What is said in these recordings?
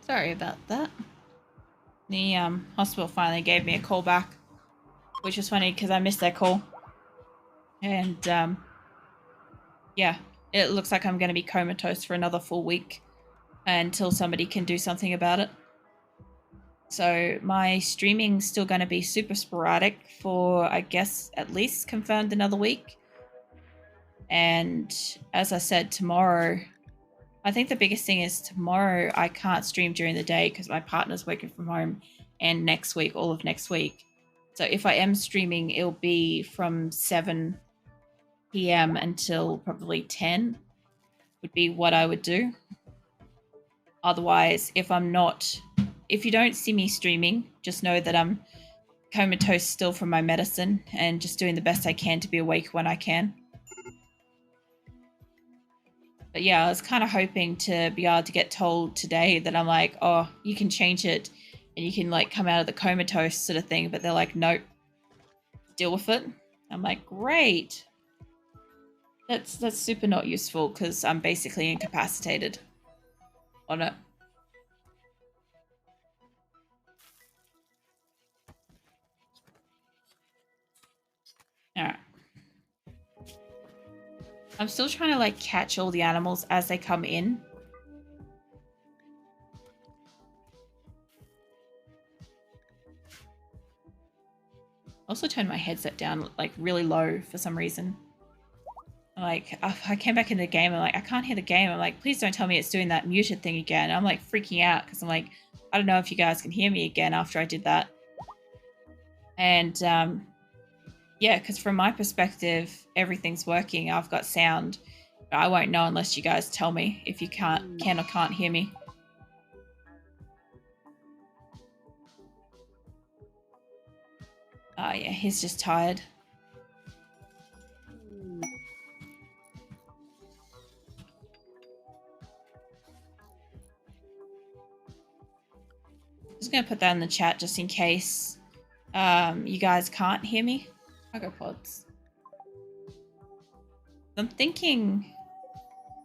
Sorry about that. The hospital finally gave me a call back, which was funny because I missed their call. And yeah, it looks like I'm going to be comatose for another full week until somebody can do something about it. So my streaming's still going to be super sporadic for, I guess, at least confirmed another week. And as I said, tomorrow, I think the biggest thing is tomorrow I can't stream during the day because my partner's working from home, and next week, all of next week. So if I am streaming, it'll be from 7 p.m. until probably 10 would be what I would do. Otherwise, if you don't see me streaming, just know that I'm comatose still from my medicine and just doing the best I can to be awake when I can. But yeah, I was kind of hoping to be able to get told today that I'm like, oh, you can change it and you can like come out of the comatose sort of thing. But they're like, nope, deal with it. I'm like, great. That's super not useful because I'm basically incapacitated on it. All right. I'm still trying to like catch all the animals as they come in. Also turned my headset down like really low for some reason. Like I came back in the game, I'm like, I can't hear the game. I'm like, please don't tell me it's doing that muted thing again. I'm like freaking out because I'm like, I don't know if you guys can hear me again after I did that. And yeah, because from my perspective, everything's working. I've got sound. I won't know unless you guys tell me if you can or can't hear me. Oh yeah, he's just tired. I'm just gonna put that in the chat just in case you guys can't hear me. Pods. I'm thinking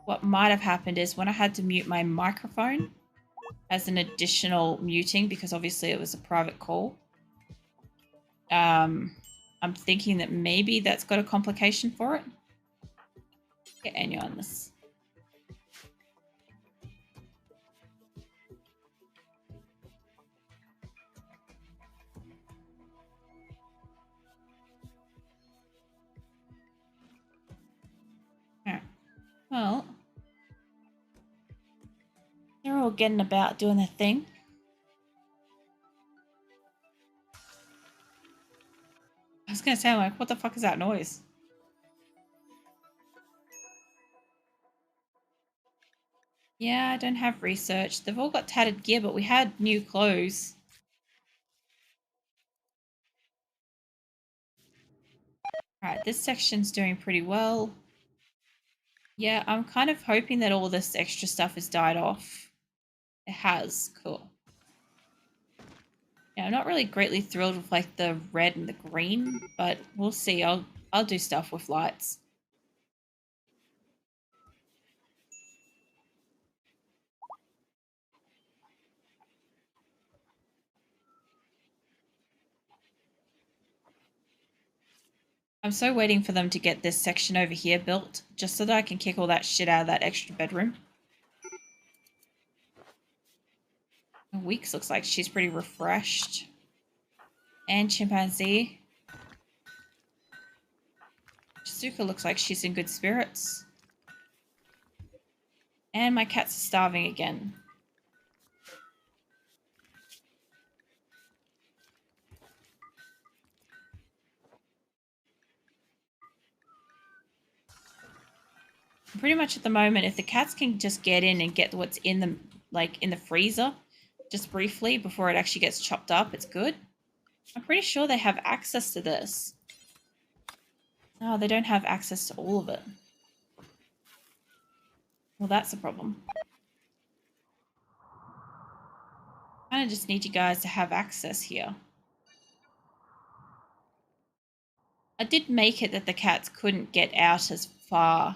what might have happened is when I had to mute my microphone as an additional muting, because obviously it was a private call. I'm thinking that maybe that's got a complication for it. Get Anya on this. Alright. Well, they're all getting about doing their thing. I was going to say, like, what the fuck is that noise? Yeah, I don't have research. They've all got tattered gear, but we had new clothes. Alright, this section's doing pretty well. Yeah, I'm kind of hoping that all this extra stuff has died off. It has. Cool. Yeah, I'm not really greatly thrilled with like the red and the green, but we'll see. I'll do stuff with lights. I'm so waiting for them to get this section over here built, just so that I can kick all that shit out of that extra bedroom. Weeks looks like she's pretty refreshed. And Chimpanzee. Shizuka looks like she's in good spirits. And my cats are starving again. Pretty much at the moment, if the cats can just get in and get what's in the in the freezer, just briefly before it actually gets chopped up, it's good. I'm pretty sure they have access to this. No, they don't have access to all of it. Well, that's a problem. I kind of just need you guys to have access here. I did make it that the cats couldn't get out as far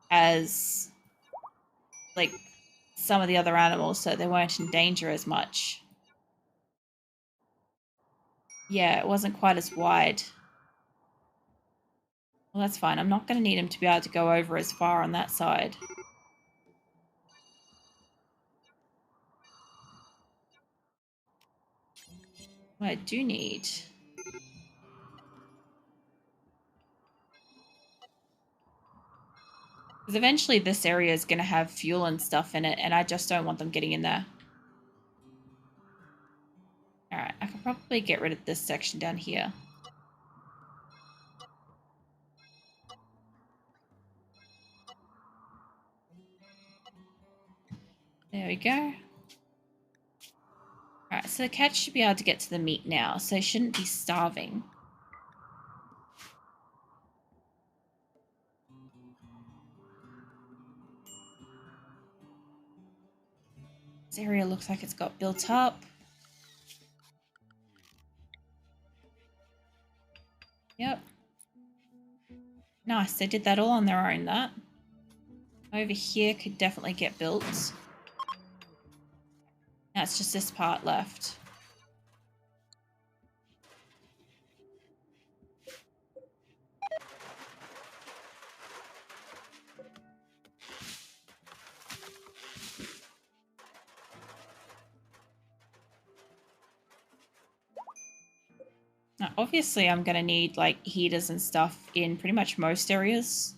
as like some of the other animals so they weren't in danger as much. Yeah, it wasn't quite as wide. Well, that's fine. I'm not going to need him to be able to go over as far on that side. What I do need... because eventually this area is going to have fuel and stuff in it, and I just don't want them getting in there. Alright, I can probably get rid of this section down here. There we go. Alright, so the cat should be able to get to the meat now, so he shouldn't be starving. This area looks like it's got built up. Yep. Nice, they did that all on their own, that. Over here could definitely get built. Now it's just this part left. Now, obviously, I'm going to need, like, heaters and stuff in pretty much most areas.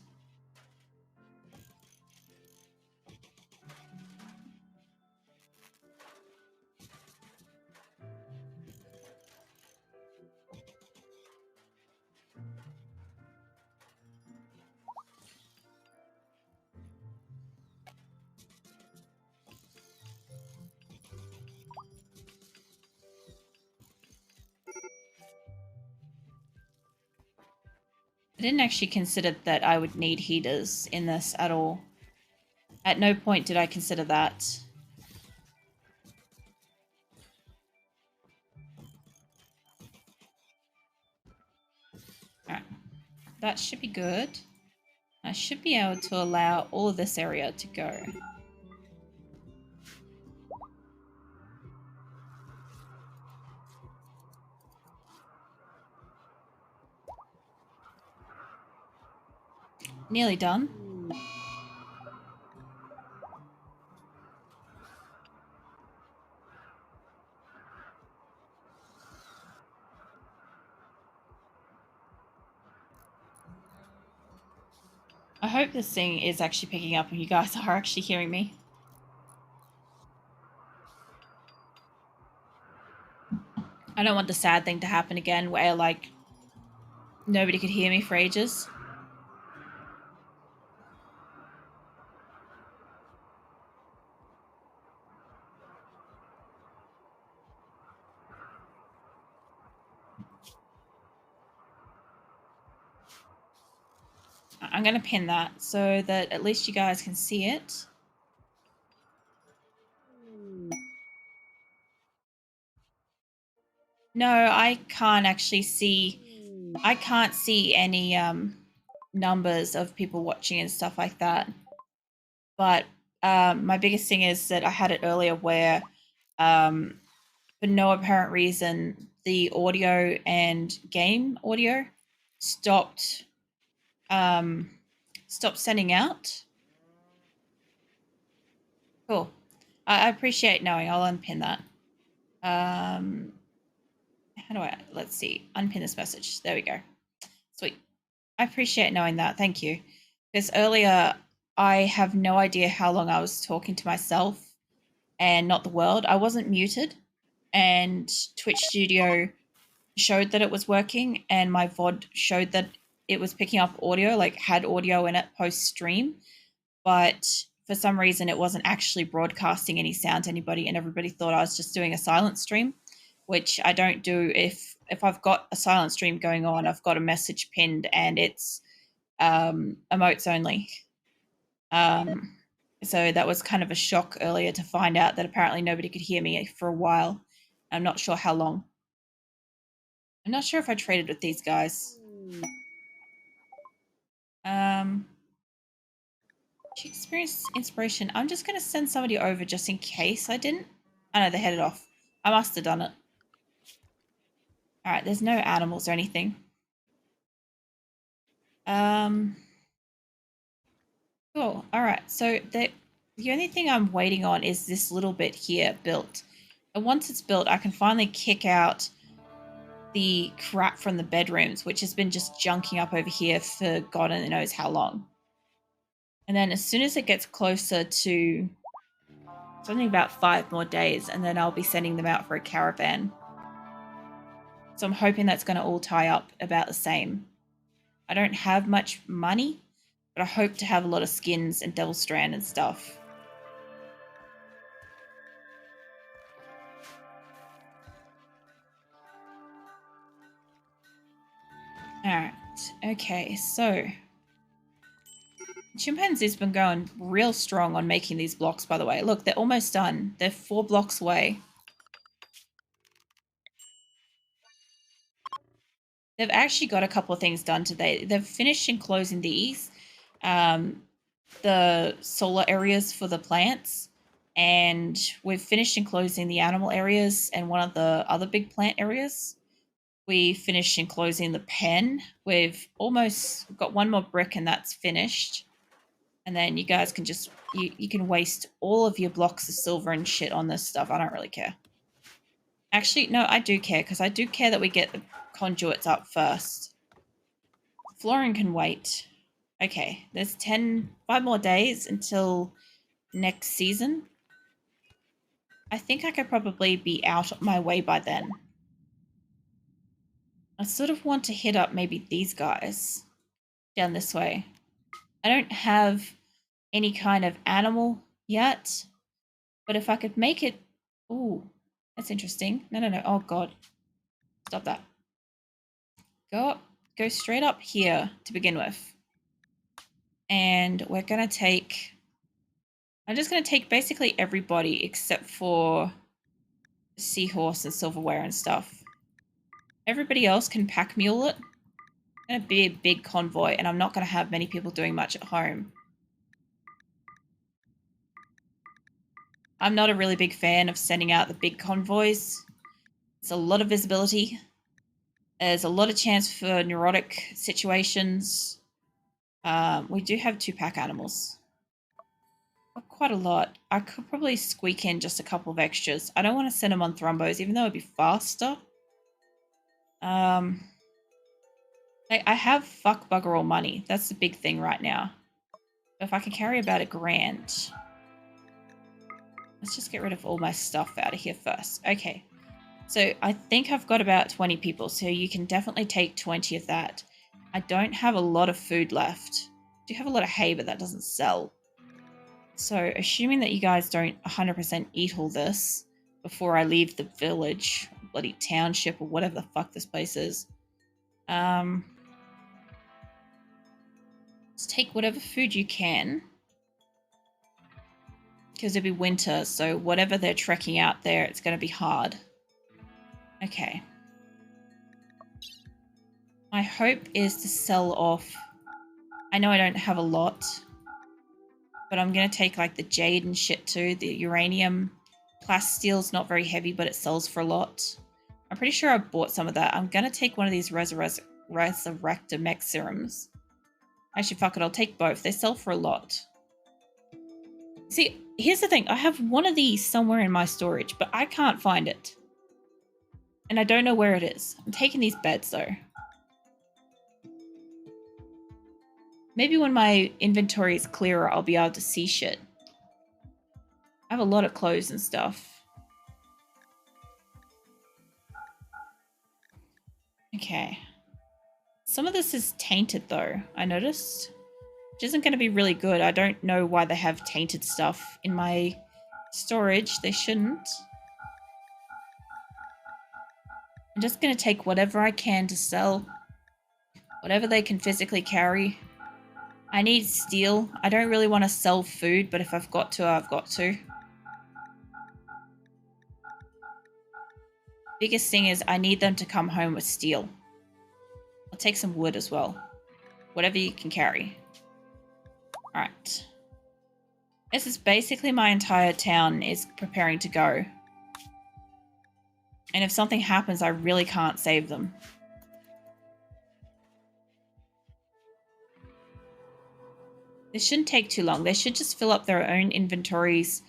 I didn't actually consider that I would need heaters in this at all. At no point did I consider that. Alright, that should be good. I should be able to allow all of this area to go. Nearly done. I hope this thing is actually picking up and you guys are actually hearing me. I don't want the sad thing to happen again where, like, nobody could hear me for ages. I'm going to pin that so that at least you guys can see it. No, I can't actually see. I can't see any numbers of people watching and stuff like that. But my biggest thing is that I had it earlier where, for no apparent reason, the audio and game audio stopped sending out. Cool. I appreciate knowing. I'll unpin that. How do I, let's see, unpin this message. There we go. Sweet. I appreciate knowing that. Thank you. Because earlier, I have no idea how long I was talking to myself and not the world. I wasn't muted, and Twitch Studio showed that it was working, and my VOD showed that it was picking up audio, like had audio in it post-stream. But for some reason, it wasn't actually broadcasting any sound to anybody, and everybody thought I was just doing a silent stream, which I don't do. If I've got a silent stream going on, I've got a message pinned, and it's emotes only. So that was kind of a shock earlier to find out that apparently nobody could hear me for a while. I'm not sure how long. I'm not sure if I traded with these guys. She experienced inspiration. I'm just going to send somebody over just in case I didn't. I know, they headed off. I must have done it. All right, there's no animals or anything. Cool. All right, so the only thing I'm waiting on is this little bit here built. And once it's built, I can finally kick out the crap from the bedrooms, which has been just junking up over here for God only knows how long. And then as soon as it gets closer to something about 5 more days, and then I'll be sending them out for a caravan. So I'm hoping that's going to all tie up about the same. I don't have much money, but I hope to have a lot of skins and devil strand and stuff. Alright, okay, so Chimpanzee's been going real strong on making these blocks, by the way. Look, they're almost done. They're 4 blocks away. They've actually got a couple of things done today. They've finished enclosing these, the solar areas for the plants, and we've finished enclosing the animal areas and one of the other big plant areas. We finished enclosing the pen. We've almost got one more brick and that's finished. And then you guys can just, you can waste all of your blocks of silver and shit on this stuff. I don't really care. Actually, no, I do care, because I do care that we get the conduits up first. Flooring can wait. Okay, there's 5 more days until next season. I think I could probably be out of my way by then. I sort of want to hit up maybe these guys down this way. I don't have any kind of animal yet, but if I could make it... Ooh, that's interesting. No. Oh, God. Stop that. Go straight up here to begin with. And we're going to take... I'm just going to take basically everybody except for seahorse and silverware and stuff. Everybody else can pack mule it. It's going to be a big convoy, and I'm not going to have many people doing much at home. I'm not a really big fan of sending out the big convoys. It's a lot of visibility. There's a lot of chance for neurotic situations. We do have 2 pack animals. Quite a lot. I could probably squeak in just a couple of extras. I don't want to send them on thrombos, even though it'd be faster. I have fuck bugger all money. That's the big thing right now. If I can carry about $1,000. Let's just get rid of all my stuff out of here first. Okay. So I think I've got about 20 people, so you can definitely take 20 of that. I don't have a lot of food left. I do have a lot of hay, but that doesn't sell. So assuming that you guys don't 100% eat all this before I leave the village, bloody township, or whatever the fuck this place is. Let's take whatever food you can. Because it'll be winter, so whatever they're trekking out there, it's going to be hard. Okay. My hope is to sell off... I know I don't have a lot, but I'm going to take like the jade and shit too, the uranium. Plastisteel's not very heavy, but it sells for a lot. I'm pretty sure I bought some of that. I'm going to take one of these Resurrector Mech Serums. Actually, fuck it, I'll take both. They sell for a lot. See, here's the thing. I have one of these somewhere in my storage, but I can't find it. And I don't know where it is. I'm taking these beds, though. Maybe when my inventory is clearer, I'll be able to see shit. I have a lot of clothes and stuff. Okay. Some of this is tainted, though, I noticed. Which isn't going to be really good. I don't know why they have tainted stuff in my storage. They shouldn't. I'm just going to take whatever I can to sell. Whatever they can physically carry. I need steel. I don't really want to sell food, but if I've got to, I've got to. Biggest thing is I need them to come home with steel. I'll take some wood as well. Whatever you can carry. Alright. This is basically my entire town is preparing to go. And if something happens, I really can't save them. This shouldn't take too long. They should just fill up their own inventories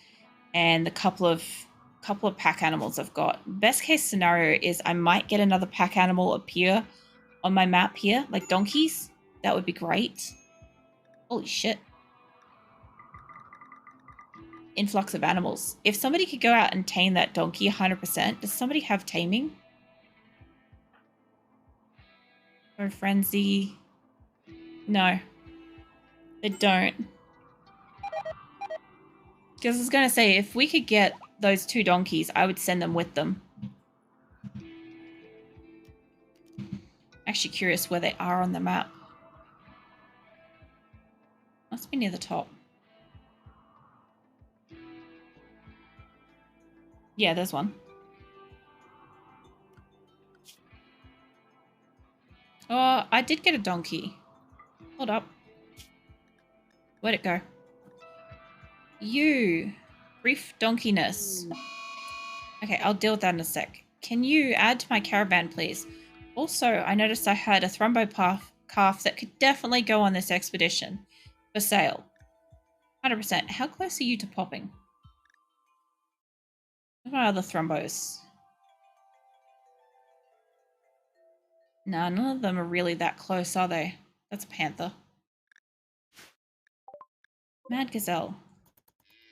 and the couple of pack animals I've got. Best case scenario is I might get another pack animal appear on my map here, like donkeys. That would be great. Holy shit. Influx of animals. If somebody could go out and tame that donkey 100%, does somebody have taming? Or frenzy? No. They don't. Because I was going to say, if we could get those 2 donkeys, I would send them with them. Actually curious where they are on the map. Must be near the top. Yeah, there's one. Oh, I did get a donkey. Hold up. Where'd it go? You. Brief donkeyness. Okay, I'll deal with that in a sec. Can you add to my caravan, please? Also, I noticed I had a thrumbo calf that could definitely go on this expedition. For sale. 100%. How close are you to popping? What are my other thrumbos? Nah, none of them are really that close, are they? That's a panther. Mad gazelle.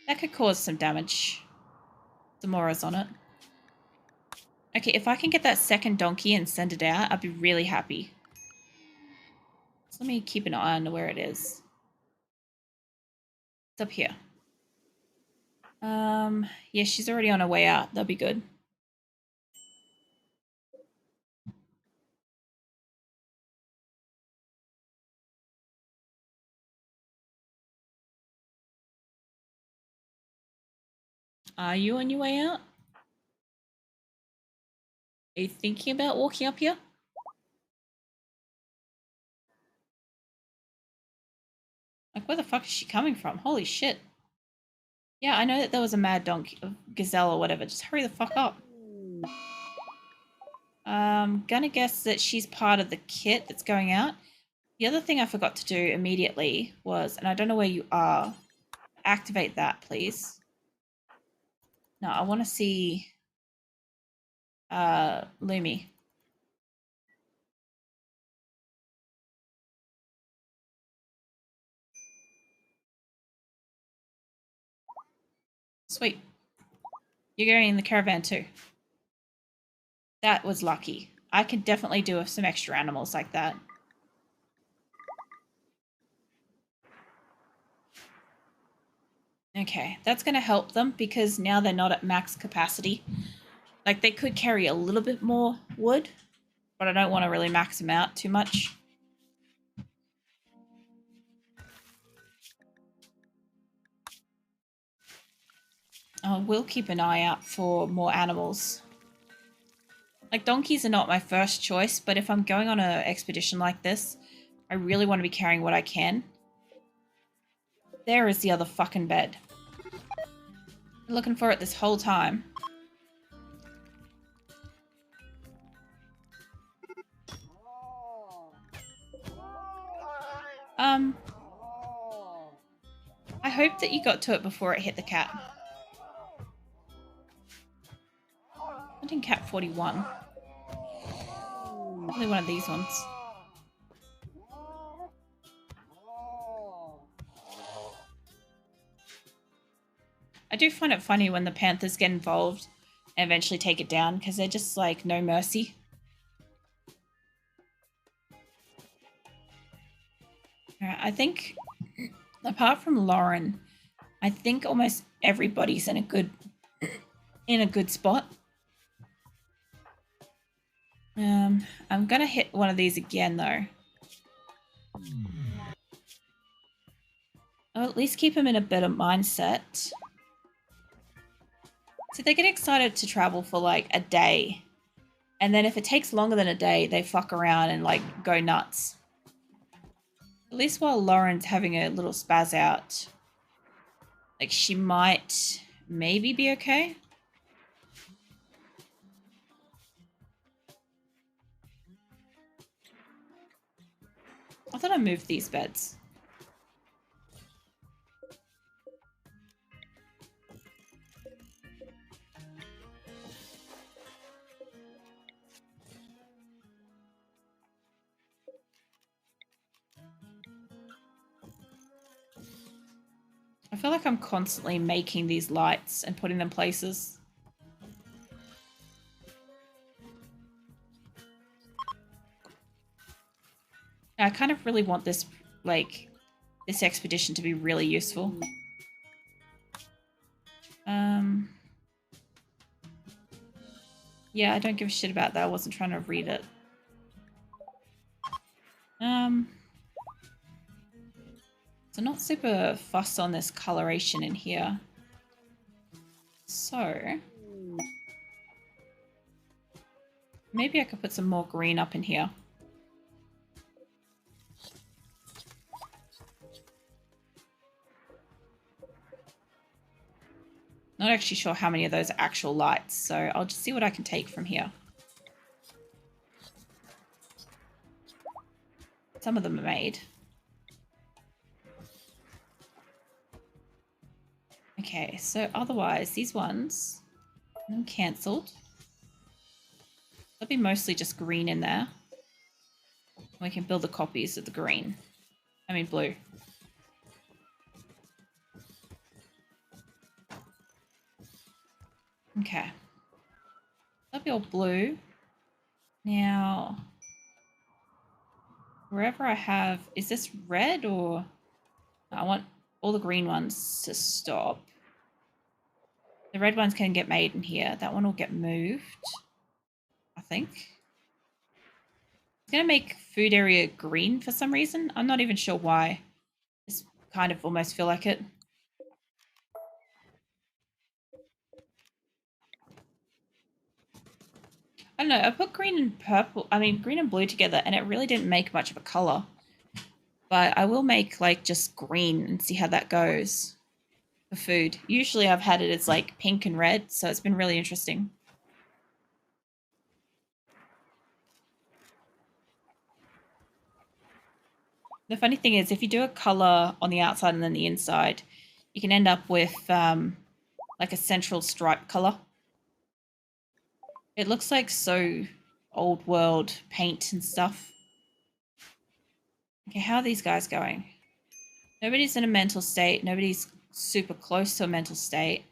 That could cause some damage. Zamora's on it. Okay, if I can get that second donkey and send it out, I'd be really happy. So let me keep an eye on where it is. It's up here. Yeah, she's already on her way out. That'll be good. Are you on your way out? Are you thinking about walking up here? Like, where the fuck is she coming from? Holy shit. Yeah, I know that there was a mad donkey, gazelle or whatever. Just hurry the fuck up. Gonna guess that she's part of the kit that's going out. The other thing I forgot to do immediately was, and I don't know where you are, activate that, please. No, I want to see Lumi. Sweet. You're going in the caravan too. That was lucky. I could definitely do with some extra animals like that. Okay, that's going to help them because now they're not at max capacity. Like, they could carry a little bit more wood, but I don't want to really max them out too much. We'll keep an eye out for more animals. Like, donkeys are not my first choice, but if I'm going on an expedition like this, I really want to be carrying what I can. There is the other fucking bed. Been looking for it this whole time. I hope that you got to it before it hit the cat. Hunting cat 41. Only one of these ones. I do find it funny when the panthers get involved and eventually take it down because they're just like no mercy. Alright, I think apart from Lauren, I think almost everybody's in a good spot. I'm gonna hit one of these again though. I'll at least keep them in a better mindset. So they get excited to travel for like a day. And then if it takes longer than a day, they fuck around and like go nuts. At least while Lauren's having a little spaz out. Like, she might maybe be okay. I thought I moved these beds. I feel like I'm constantly making these lights and putting them places. I kind of really want this, like, this expedition to be really useful. Yeah, I don't give a shit about that. I wasn't trying to read it. So not super fussed on this coloration in here. So maybe I could put some more green up in here. Not actually sure how many of those are actual lights, so I'll just see what I can take from here. Some of them are made. Okay, so otherwise, these ones, I'm cancelled. There'll be mostly just green in there. We can build the copies of the green. I mean blue. Okay. That'll be all blue. Now, wherever I have, is this red or... I want all the green ones to stop. The red ones can get made in here. That one will get moved, I think. It's going to make food area green for some reason. I'm not even sure why. Just kind of almost feel like it. I don't know. I put green and purple, green and blue together, and it really didn't make much of a color. But I will make like just green and see how that goes for food. Usually I've had it as like pink and red, so it's been really interesting. The funny thing is, if you do a color on the outside and then the inside, you can end up with like a central stripe color. It looks like so old world paint and stuff. Okay, how are these guys going? Nobody's in a mental state. Nobody's super close to a mental state.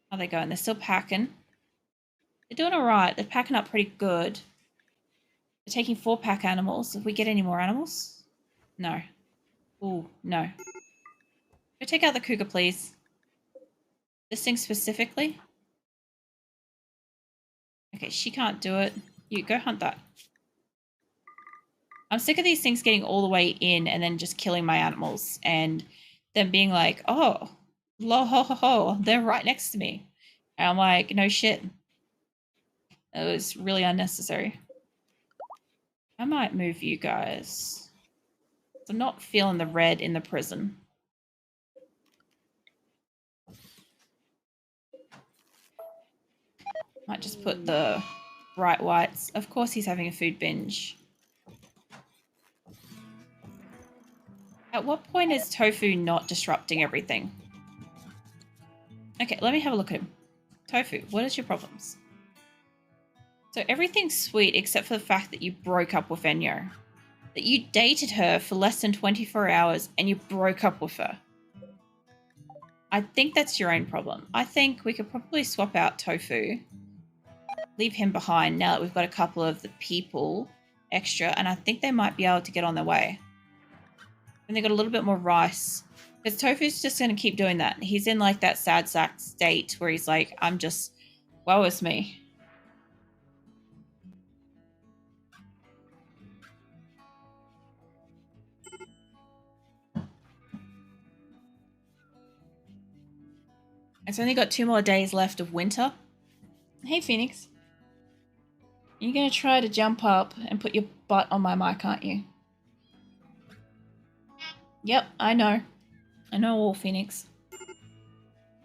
How are they going? They're still packing. They're doing all right. They're packing up pretty good. They're taking 4-pack animals. If we get any more animals? No. Ooh, no. Go take out the cougar, please. This thing specifically? Okay, she can't do it. You go hunt that. I'm sick of these things getting all the way in and then just killing my animals and them being like, oh, lo ho ho ho, they're right next to me. And I'm like, no shit. It was really unnecessary. I might move you guys. I'm not feeling the red in the prison. Might just put the bright whites. Of course he's having a food binge. At what point is Tofu not disrupting everything? Okay, let me have a look at him. Tofu, what is your problems? So everything's sweet except for the fact that you broke up with Enyo. That you dated her for less than 24 hours and you broke up with her. I think that's your own problem. I think we could probably swap out Tofu. Leave him behind now that we've got a couple of the people extra, and I think they might be able to get on their way. And they got a little bit more rice. Because Tofu's just going to keep doing that. He's in like that sad sack state where he's like, I'm just, woe is me. It's only got 2 more days left of winter. Hey, Phoenix. You're going to try to jump up and put your butt on my mic, aren't you? Yep, I know. I know all, Phoenix.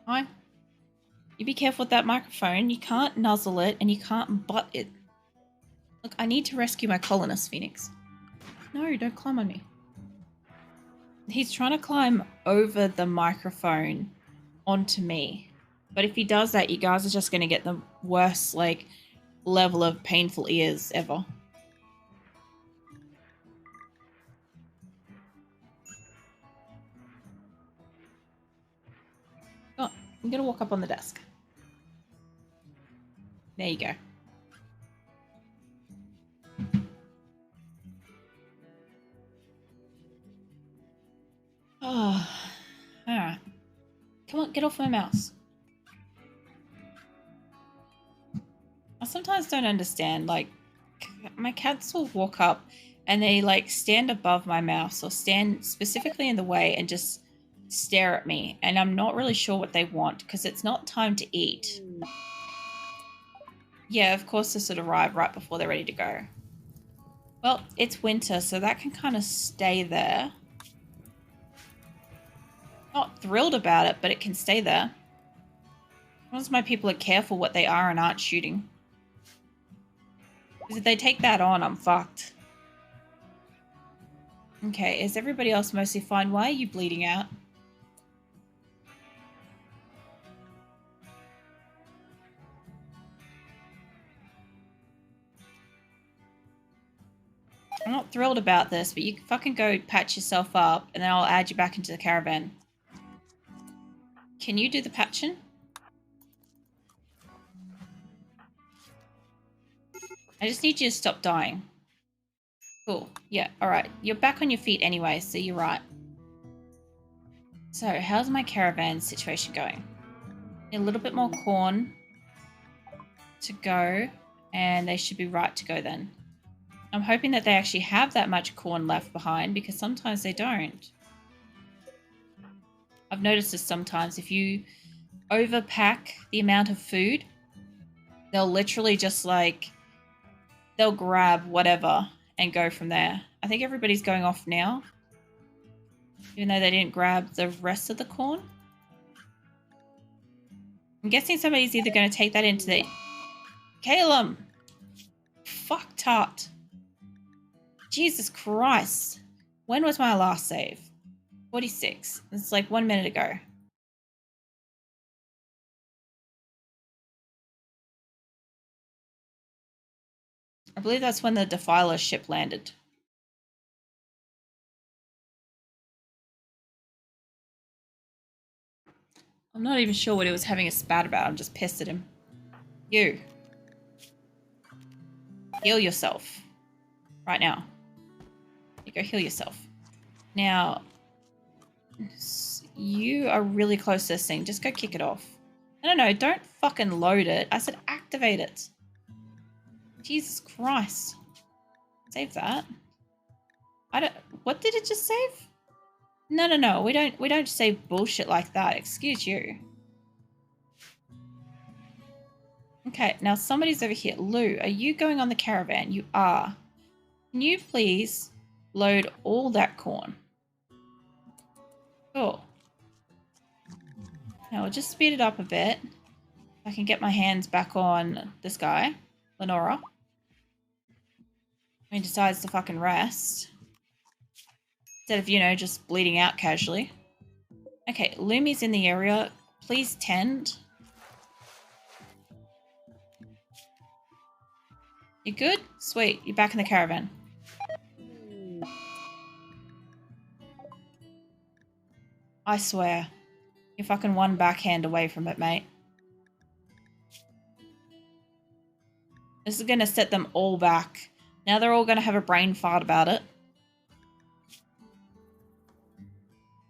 Hi. You be careful with that microphone. You can't nuzzle it and you can't butt it. Look, I need to rescue my colonist, Phoenix. No, don't climb on me. He's trying to climb over the microphone onto me. But if he does that, you guys are just going to get the worst, like, level of painful ears ever. Oh, I'm going to walk up on the desk. There you go. Oh, alright. Come on, get off my mouse. I sometimes don't understand, like, my cats will walk up and they, like, stand above my mouse or stand specifically in the way and just stare at me. And I'm not really sure what they want because it's not time to eat. Yeah, of course this would arrive right before they're ready to go. Well, it's winter, so that can kind of stay there. Not thrilled about it, but it can stay there. As long as my people are careful what they are and aren't shooting. Because if they take that on, I'm fucked. Okay, is everybody else mostly fine? Why are you bleeding out? I'm not thrilled about this, but you can fucking go patch yourself up and then I'll add you back into the caravan. Can you do the patching? I just need you to stop dying. Cool. Yeah, alright. You're back on your feet anyway, so you're right. So, how's my caravan situation going? A little bit more corn to go, and they should be right to go then. I'm hoping that they actually have that much corn left behind, because sometimes they don't. I've noticed this sometimes. If you overpack the amount of food, they'll literally just like, they'll grab whatever and go from there. I think everybody's going off now, even though they didn't grab the rest of the corn. I'm guessing somebody's either going to take that into the... Calum! Fuck tart. Jesus Christ. When was my last save? 46. It's like 1 minute ago. I believe that's when the Defiler ship landed. I'm not even sure what he was having a spat about. I'm just pissed at him. You. Heal yourself. Right now. You go heal yourself. Now, you are really close to this thing. Just go kick it off. No, don't fucking load it. I said activate it. Jesus Christ. Save that. What did it just save? No. We don't save bullshit like that. Excuse you. Okay, now somebody's over here. Lou, are you going on the caravan? You are. Can you please load all that corn? Cool. Now we'll just speed it up a bit. I can get my hands back on this guy, Lenora. When he decides to fucking rest. Instead of, you know, just bleeding out casually. Okay, Lumi's in the area. Please tend. You good? Sweet. You're back in the caravan. I swear. You're fucking one backhand away from it, mate. This is going to set them all back. Now they're all going to have a brain fart about it.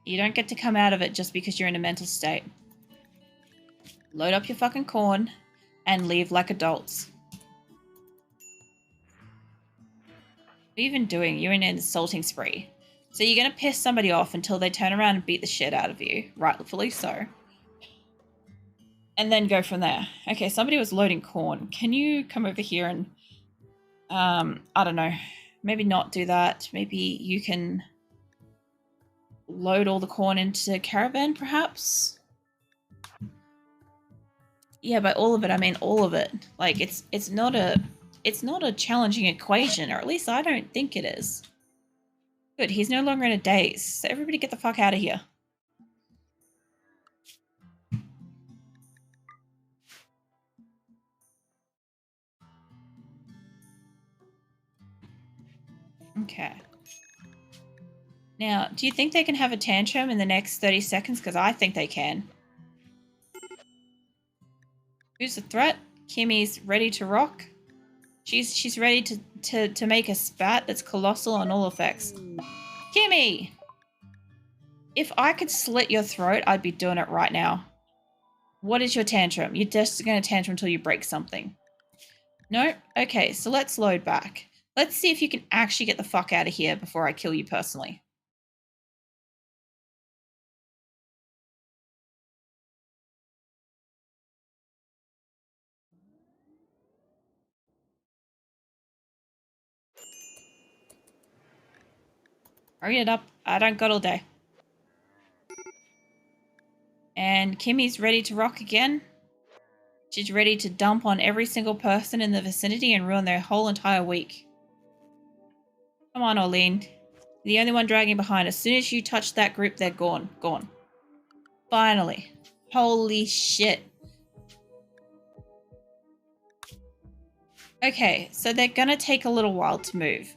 You don't get to come out of it just because you're in a mental state. Load up your fucking corn and leave like adults. What are you even doing? You're in an insulting spree. So you're going to piss somebody off until they turn around and beat the shit out of you. Rightfully so. And then go from there. Okay, somebody was loading corn. Can you come over here and, I don't know, maybe not do that. Maybe you can load all the corn into caravan, perhaps? Yeah, by all of it, I mean all of it. Like, it's not a challenging equation, or at least I don't think it is. Good, he's no longer in a daze. So everybody get the fuck out of here. Okay. Now, do you think they can have a tantrum in the next 30 seconds? Because I think they can. Who's the threat? Kimmy's ready to rock. She's ready to make a spat that's colossal on all effects. Kimmy! If I could slit your throat, I'd be doing it right now. What is your tantrum? You're just going to tantrum until you break something. No? Okay, so let's load back. Let's see if you can actually get the fuck out of here before I kill you personally. Hurry it up. I don't got all day. And Kimmy's ready to rock again. She's ready to dump on every single person in the vicinity and ruin their whole entire week. Come on, Orlean. The only one dragging behind. As soon as you touch that group, they're gone. Gone. Finally. Holy shit. Okay, so they're gonna take a little while to move.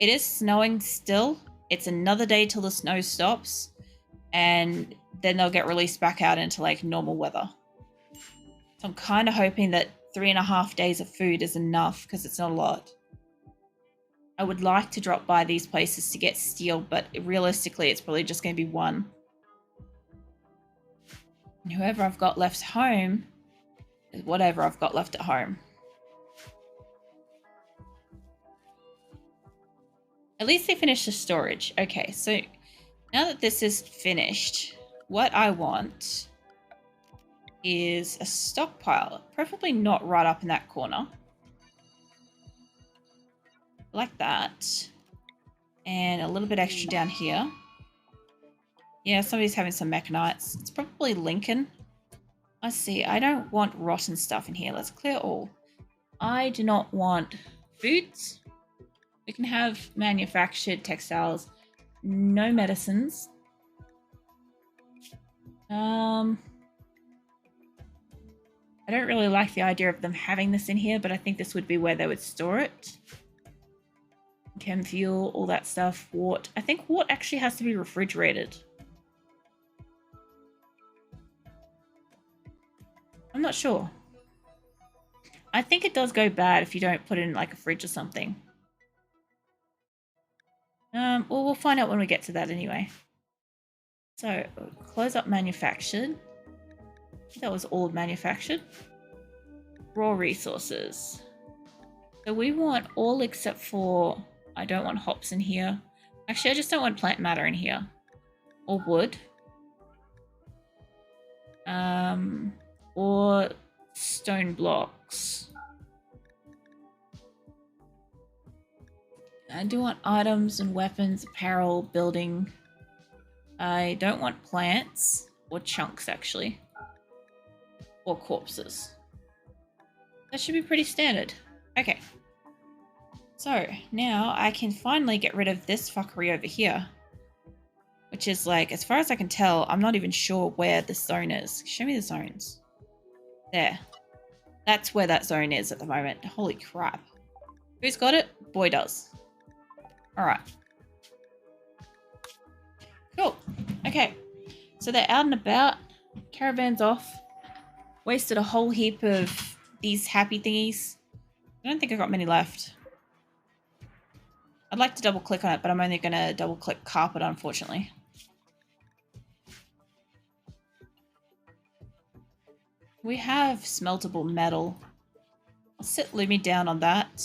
It is snowing still. It's another day till the snow stops. And then they'll get released back out into like normal weather. So I'm kind of hoping that 3.5 days of food is enough because it's not a lot. I would like to drop by these places to get steel, but realistically it's probably just going to be one. And whoever I've got left home is whatever I've got left at home. At least they finished the storage. Okay, so now that this is finished, what I want is a stockpile. Preferably not right up in that corner. Like that. And a little bit extra down here. Yeah, somebody's having some mechanites. It's probably Lincoln. Let's see. I don't want rotten stuff in here. Let's clear all. I do not want foods. We can have manufactured textiles. No medicines. I don't really like the idea of them having this in here, but I think this would be where they would store it. Chem fuel, all that stuff. Wart. I think wart actually has to be refrigerated. I'm not sure. I think it does go bad if you don't put it in like a fridge or something. Well, we'll find out when we get to that anyway. So, close up manufactured. That was all manufactured. Raw resources. So we want all except for... I don't want hops in here. Actually, I just don't want plant matter in here. Or wood. Or stone blocks. I do want items and weapons, apparel, building. I don't want plants. Or chunks, actually. Or corpses. That should be pretty standard. Okay. So, now I can finally get rid of this fuckery over here. Which is like, as far as I can tell, I'm not even sure where the zone is. Show me the zones. There. That's where that zone is at the moment. Holy crap. Who's got it? Boy does. Alright. Cool. Okay. So they're out and about. Caravan's off. Wasted a whole heap of these happy thingies. I don't think I got many left. I'd like to double click on it, but I'm only going to double click carpet, unfortunately. We have smeltable metal. I'll sit Lumi down on that.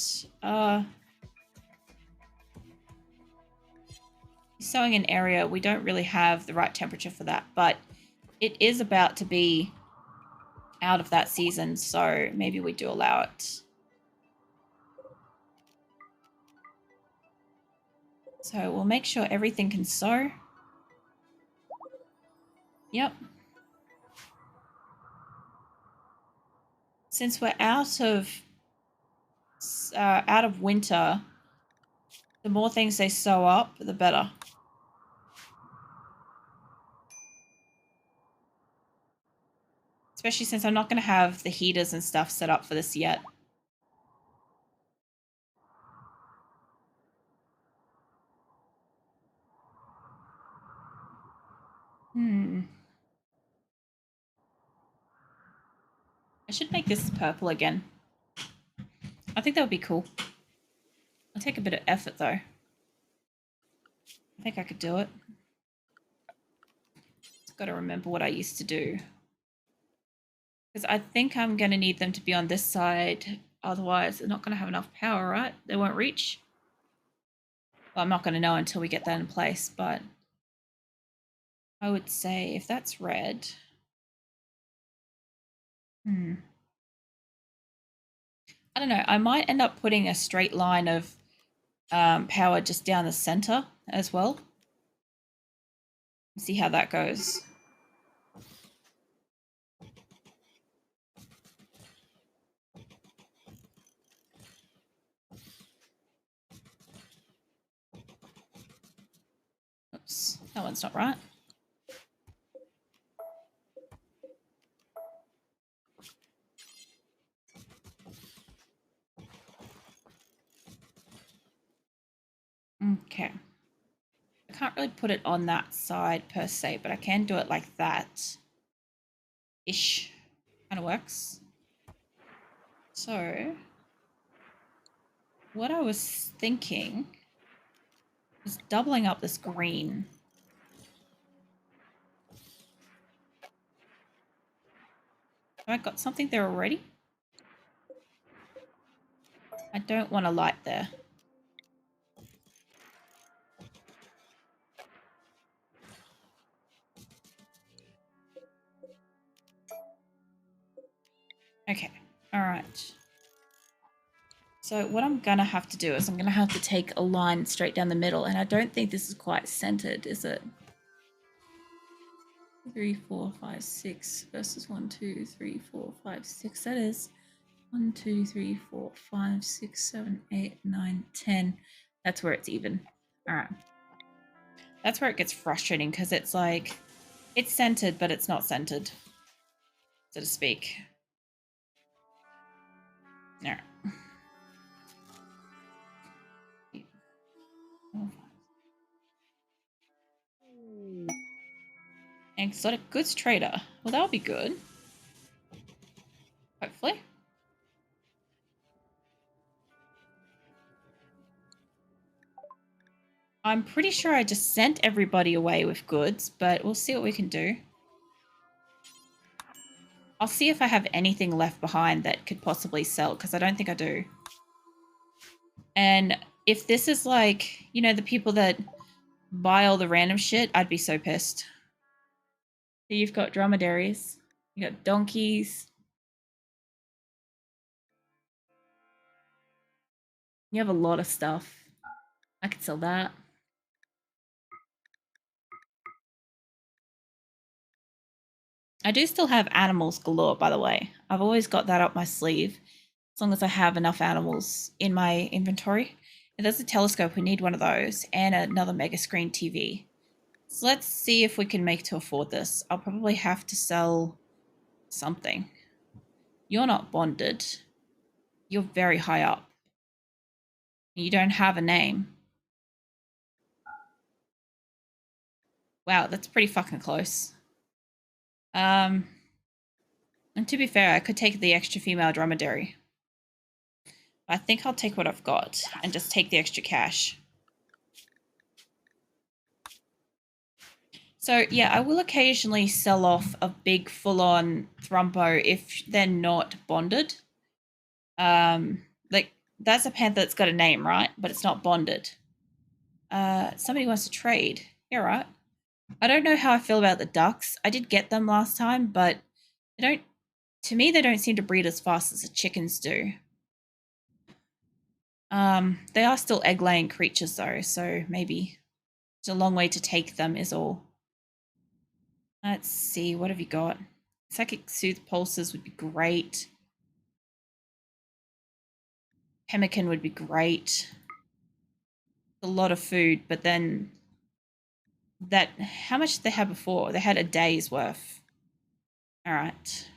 Sewing an area, we don't really have the right temperature for that, but it is about to be out of that season, so maybe we do allow it. So we'll make sure everything can sew. Yep. since we're out of winter, the more things they sew up, the better. Especially since I'm not going to have the heaters and stuff set up for this yet. I should make this purple again. I think that would be cool. It'll take a bit of effort though. I think I could do it. Just got to remember what I used to do. Because I think I'm going to need them to be on this side. Otherwise, they're not going to have enough power, right? They won't reach. Well, I'm not going to know until we get that in place, but I would say if that's red... I don't know. I might end up putting a straight line of power just down the center as well. See how that goes. Oops, that one's not right. Okay. I can't really put it on that side per se, but I can do it like that. Ish. Kind of works. So, what I was thinking was doubling up this green. Have I got something there already? I don't want a light there. Okay, all right. So what I'm gonna have to do is I'm gonna have to take a line straight down the middle, and I don't think this is quite centered, is it? 3, 4, 5, 6 versus 1, 2, 3, 4, 5, 6. That is 1, 2, 3, 4, 5, 6, 7, 8, 9, 10. That's where it's even. All right. That's where it gets frustrating because it's like it's centered, but it's not centered, so to speak. All right. Exotic goods trader. Well, that'll be good. Hopefully. I'm pretty sure I just sent everybody away with goods, but we'll see what we can do. I'll see if I have anything left behind that could possibly sell, because I don't think I do. And if this is like, you know, the people that buy all the random shit, I'd be so pissed. So you've got dromedaries, you got donkeys. You have a lot of stuff. I could sell that. I do still have animals galore, by the way. I've always got that up my sleeve, as long as I have enough animals in my inventory. If there's a telescope, we need one of those, and another mega screen TV. So let's see if we can make to afford this. I'll probably have to sell something. You're not bonded. You're very high up. You don't have a name. Wow, that's pretty fucking close. And to be fair, I could take the extra female dromedary. I think I'll take what I've got and just take the extra cash. So yeah, I will occasionally sell off a big full-on Thrumpo if they're not bonded. Like that's a panther that's got a name, right? But it's not bonded. Somebody wants to trade. Yeah, right. I don't know how I feel about the ducks. I did get them last time, but they don't. To me, they don't seem to breed as fast as the chickens do. They are still egg-laying creatures though, so maybe it's a long way to take them is all. Let's see, what have you got? Psychic Soothe Pulses would be great. pemmican would be great. A lot of food, but then that, how much did they have before? They had a day's worth. All right.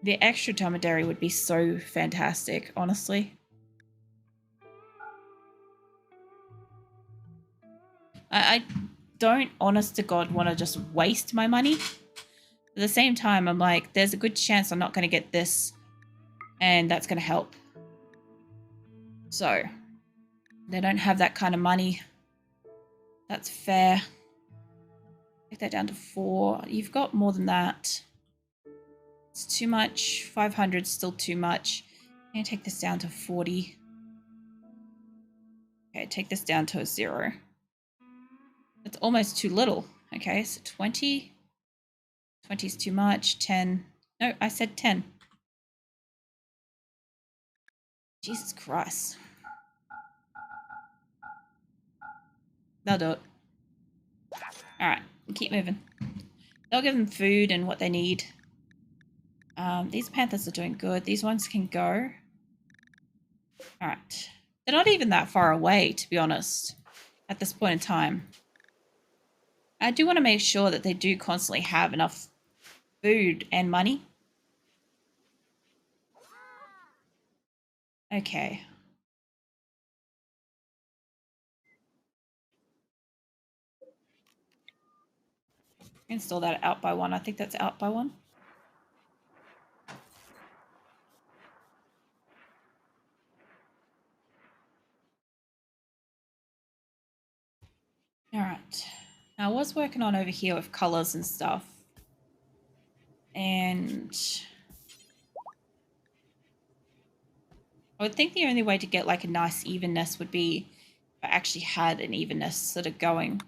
The extra dromedary would be so fantastic, honestly. I don't, honest to God, want to just waste my money. At the same time, I'm like, there's a good chance I'm not going to get this, and that's going to help. So, they don't have that kind of money. That's fair. Take that down to 4. You've got more than that. It's too much. 500 is still too much. I'm going to take this down to 40. Okay, take this down to a 0. It's almost too little. Okay, so 20. 20 is too much. 10. No, I said 10. Jesus Christ. They'll do it. All right, keep moving. They'll give them food and what they need. These panthers are doing good. These ones can go. All right. They're not even that far away, to be honest, at this point in time. I do want to make sure that they do constantly have enough food and money. Okay. Install that out by 1. I think that's out by 1. All right. Now, I was working on over here with colors and stuff. And I would think the only way to get like a nice evenness would be if I actually had an evenness sort of going.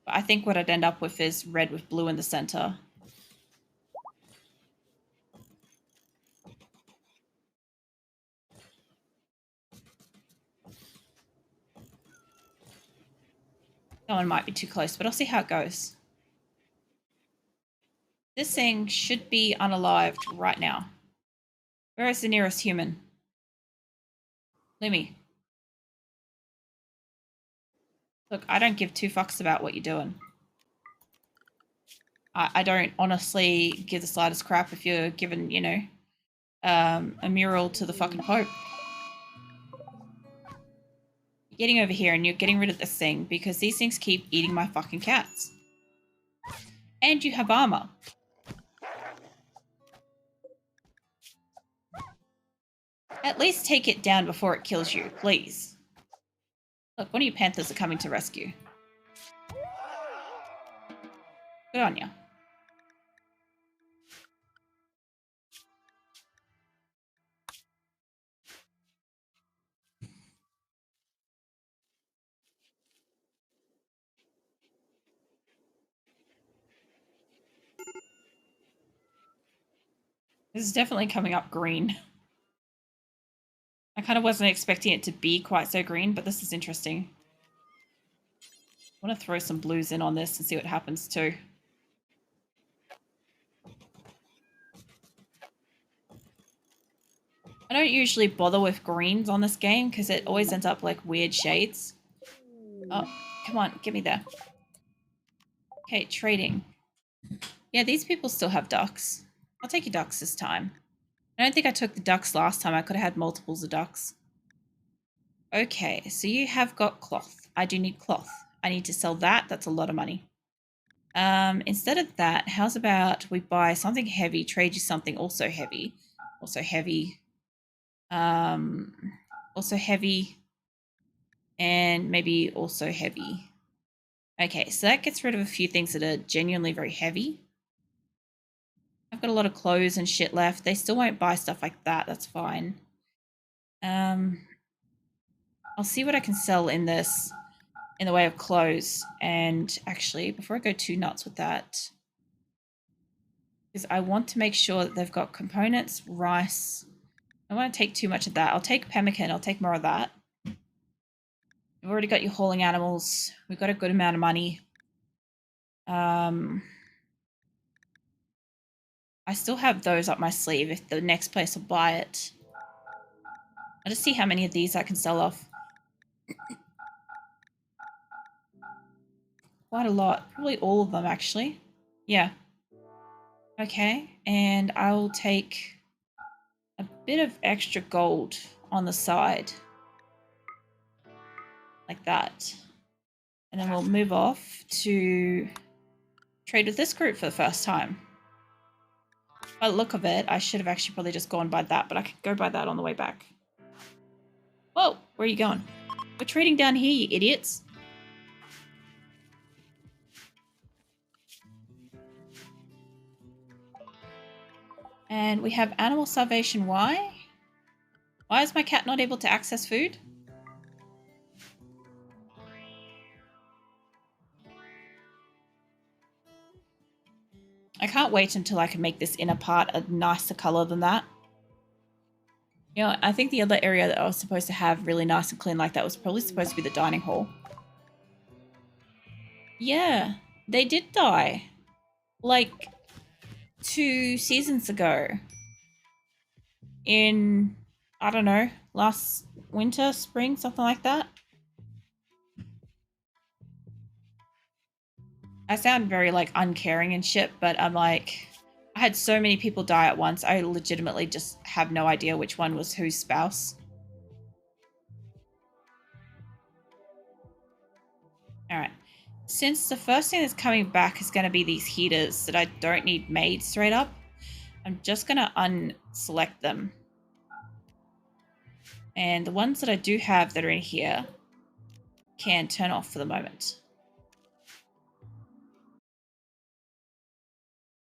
But I think what I'd end up with is red with blue in the center. That one might be too close, but I'll see how it goes. This thing should be unalived right now. Where is the nearest human? Lemmy. Look, I don't give 2 fucks about what you're doing. I don't honestly give the slightest crap if you're giving, you know, a mural to the fucking Pope. You're getting over here and you're getting rid of this thing because these things keep eating my fucking cats. And you have armor. At least take it down before it kills you, please. Look, one of you panthers are coming to rescue. Good on you. This is definitely coming up green. I kind of wasn't expecting it to be quite so green, but this is interesting. I want to throw some blues in on this and see what happens too. I don't usually bother with greens on this game because it always ends up like weird shades. Oh, come on, get me there. Okay, trading. Yeah, these people still have ducks. I'll take your ducks this time. I don't think I took the ducks last time. I could have had multiples of ducks. Okay, so you have got cloth. I do need cloth. I need to sell that. That's a lot of money. Instead of that, how's about we buy something heavy, trade you something also heavy. Also heavy. Also heavy. And maybe also heavy. Okay, so that gets rid of a few things that are genuinely very heavy. I've got a lot of clothes and shit left. They still won't buy stuff like that. That's fine. I'll see what I can sell in this in the way of clothes. And actually, before I go too nuts with that, because I want to make sure that they've got components, rice. I don't want to take too much of that. I'll take pemmican. I'll take more of that. You've already got your hauling animals. We've got a good amount of money. I I still have those up my sleeve if the next place will buy it. I'll just see how many of these I can sell off. Quite a lot. Probably all of them, actually. Yeah. Okay, and I will take a bit of extra gold on the side. Like that. And then we'll move off to trade with this group for the first time. By the look of it, I should have actually probably just gone by that, but I could go by that on the way back. Whoa, where are you going? We're trading down here, you idiots. And we have animal salvation. Why? Why is my cat not able to access food? I can't wait until I can make this inner part a nicer color than that. You know, I think the other area that I was supposed to have really nice and clean like that was probably supposed to be the dining hall. Yeah, they did die. Like 2 seasons ago. In, I don't know, last winter, spring, something like that. I sound very like uncaring and shit, but I'm like, I had so many people die at once. I legitimately just have no idea which one was whose spouse. All right. Since the first thing that's coming back is going to be these heaters that I don't need made straight up, I'm just going to unselect them. And the ones that I do have that are in here can turn off for the moment.